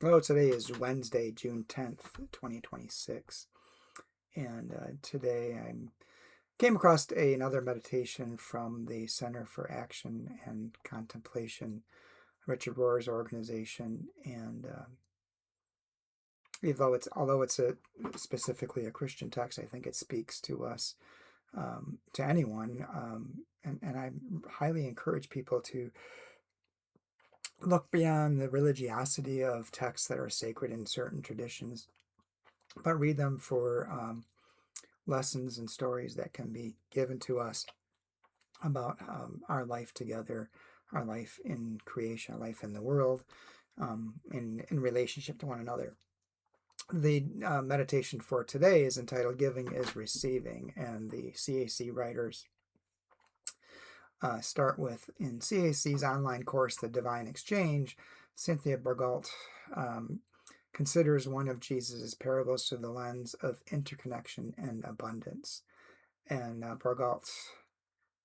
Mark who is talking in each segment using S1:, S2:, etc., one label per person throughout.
S1: Well, today is Wednesday, June 10th, 2026. And today I came across another meditation from the Center for Action and Contemplation, Richard Rohr's organization. And although it's specifically a Christian text, I think it speaks to us, to anyone. And I highly encourage people to look beyond the religiosity of texts that are sacred in certain traditions, but read them for lessons and stories that can be given to us about our life together, our life in creation, our life in the world, in relationship to one another. The meditation for today is entitled Giving is Receiving, and the CAC writers start with, in CAC's online course, The Divine Exchange, Cynthia Burgalt considers one of Jesus' parables through the lens of interconnection and abundance. And Burgalt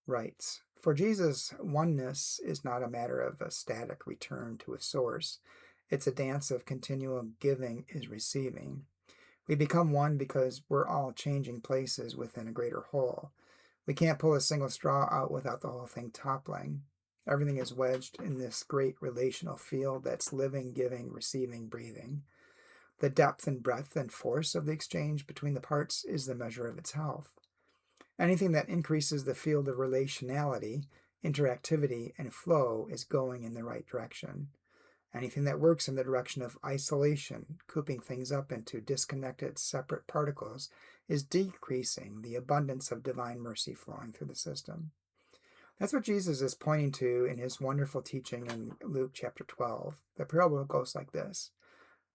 S1: writes, "For Jesus, oneness is not a matter of a static return to a source. It's a dance of continual giving is receiving. We become one because we're all changing places within a greater whole. We can't pull a single straw out without the whole thing toppling. Everything is wedged in this great relational field that's living, giving, receiving, breathing. The depth and breadth and force of the exchange between the parts is the measure of its health. Anything that increases the field of relationality, interactivity, and flow is going in the right direction. Anything that works in the direction of isolation, cooping things up into disconnected, separate particles, is decreasing the abundance of divine mercy flowing through the system." That's what Jesus is pointing to in his wonderful teaching in Luke chapter 12. The parable goes like this.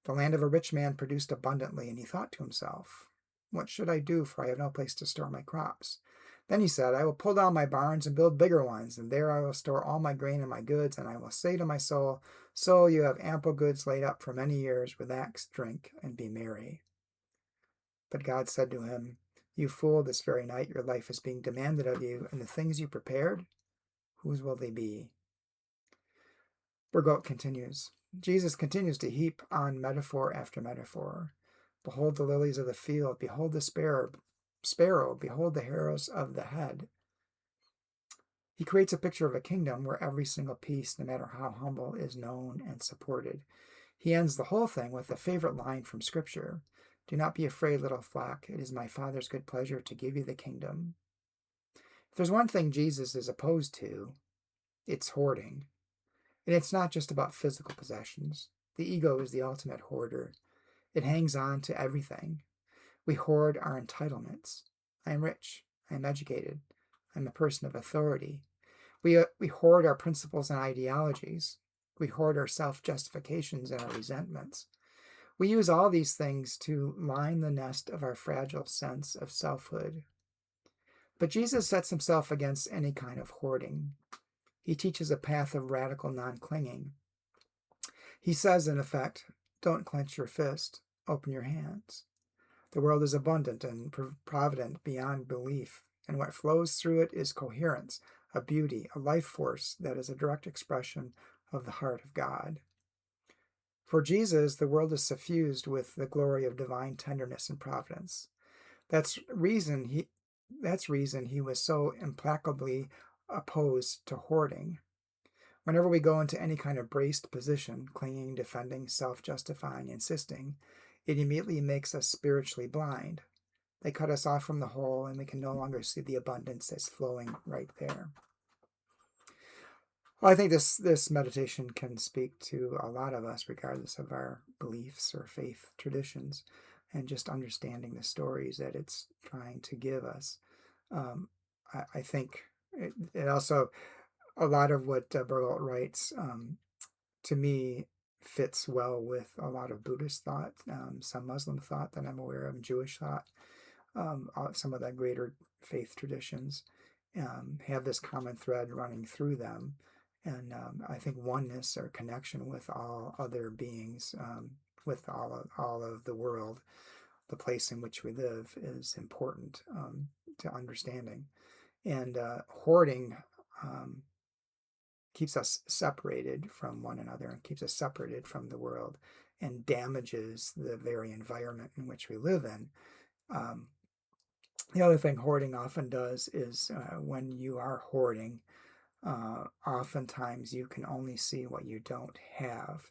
S1: The land of a rich man produced abundantly, and he thought to himself, "What should I do, for I have no place to store my crops?" Then he said, "I will pull down my barns and build bigger ones, and there I will store all my grain and my goods, and I will say to my soul, Soul, you have ample goods laid up for many years, relax, drink, and be merry." But God said to him, "You fool, this very night your life is being demanded of you, and the things you prepared, whose will they be?" Burgot continues. Jesus continues to heap on metaphor after metaphor. "Behold the lilies of the field, behold the sparrow, behold the hairs of the head." He creates a picture of a kingdom where every single piece, no matter how humble, is known and supported. He ends the whole thing with a favorite line from Scripture. "Do not be afraid, little flock. It is my Father's good pleasure to give you the kingdom." If there's one thing Jesus is opposed to, it's hoarding. And it's not just about physical possessions. The ego is the ultimate hoarder. It hangs on to everything. We hoard our entitlements. I am rich. I am educated. I'm a person of authority. We hoard our principles and ideologies. We hoard our self-justifications and our resentments. We use all these things to line the nest of our fragile sense of selfhood. But Jesus sets himself against any kind of hoarding. He teaches a path of radical non-clinging. He says, in effect, don't clench your fist, open your hands. The world is abundant and provident beyond belief, and what flows through it is coherence, a beauty, a life force that is a direct expression of the heart of God. For Jesus, the world is suffused with the glory of divine tenderness and providence. That's reason he was so implacably opposed to hoarding. Whenever we go into any kind of braced position, clinging, defending, self-justifying, insisting, it immediately makes us spiritually blind. They cut us off from the whole, and we can no longer see the abundance that's flowing right there. Well, I think this meditation can speak to a lot of us, regardless of our beliefs or faith traditions, and just understanding the stories that it's trying to give us. I think it also, a lot of what Burgalt writes, to me, fits well with a lot of Buddhist thought, some Muslim thought that I'm aware of, Jewish thought. Some of the greater faith traditions have this common thread running through them. And I think oneness or connection with all other beings, with all of the world, the place in which we live, is important to understanding. And hoarding keeps us separated from one another and keeps us separated from the world. and damages the very environment in which we live in. Um, the other thing hoarding often does is when you are hoarding, oftentimes you can only see what you don't have,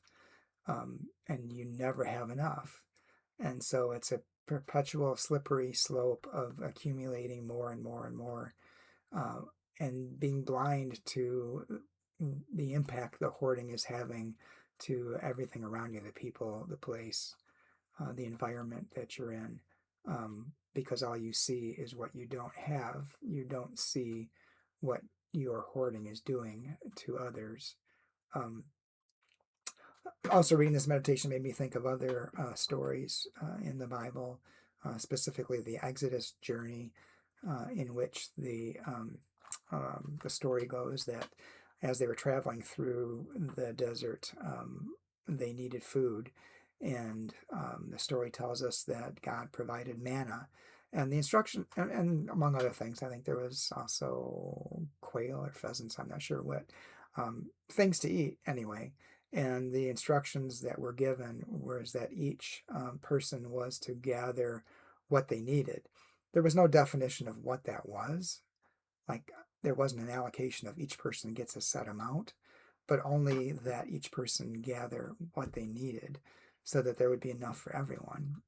S1: and you never have enough. And so it's a perpetual slippery slope of accumulating more and more and more, uh, and being blind to the impact the hoarding is having to everything around you, the people, the place, the environment that you're in. Because all you see is what you don't have. You don't see what your hoarding is doing to others. Um, Also, reading this meditation made me think of other stories in the Bible, specifically the Exodus journey, in which the story goes that as they were traveling through the desert, they needed food, and the story tells us that God provided manna, and the instruction, and among other things, I think there was also quail or pheasants. I'm not sure what things to eat anyway, and the instructions that were given was that each person was to gather what they needed. There was no definition of what that was. Like, there wasn't an allocation of each person gets a set amount, but only that each person gather what they needed so that there would be enough for everyone.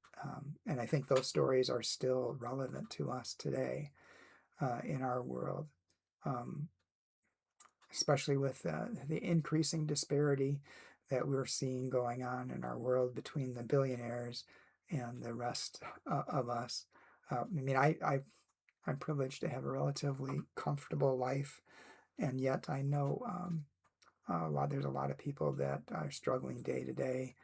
S1: And I think those stories are still relevant to us today in our world. Um, Especially with the increasing disparity that we're seeing going on in our world between the billionaires and the rest of us. I'm privileged to have a relatively comfortable life, and yet I know there's a lot of people that are struggling day to day,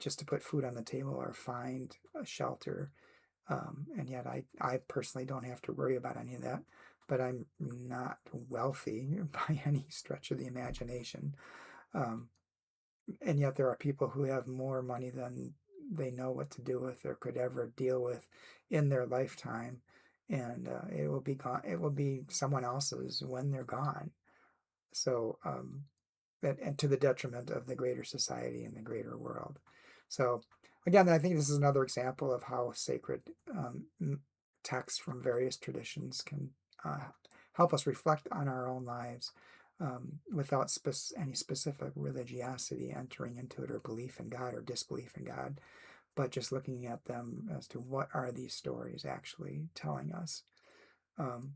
S1: just to put food on the table or find a shelter. And yet I personally don't have to worry about any of that, but I'm not wealthy by any stretch of the imagination. Um, and yet there are people who have more money than they know what to do with or could ever deal with in their lifetime. And it will be gone. It will be someone else's when they're gone. So, and to the detriment of the greater society and the greater world. So, again, I think this is another example of how sacred texts from various traditions can uh, help us reflect on our own lives without any specific religiosity entering into it, or belief in God or disbelief in God, but just looking at them as to what are these stories actually telling us. Um,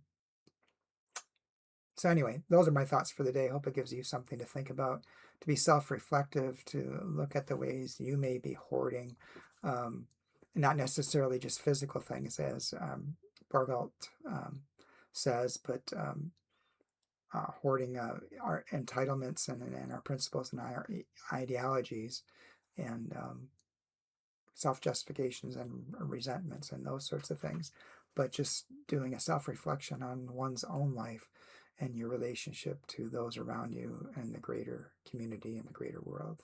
S1: So anyway, those are my thoughts for the day. I hope it gives you something to think about, to be self-reflective, to look at the ways you may be hoarding, um, not necessarily just physical things, as Bargalt says, but hoarding our entitlements and our principles and our ideologies, and self-justifications and resentments and those sorts of things, but just doing a self-reflection on one's own life and your relationship to those around you and the greater community and the greater world.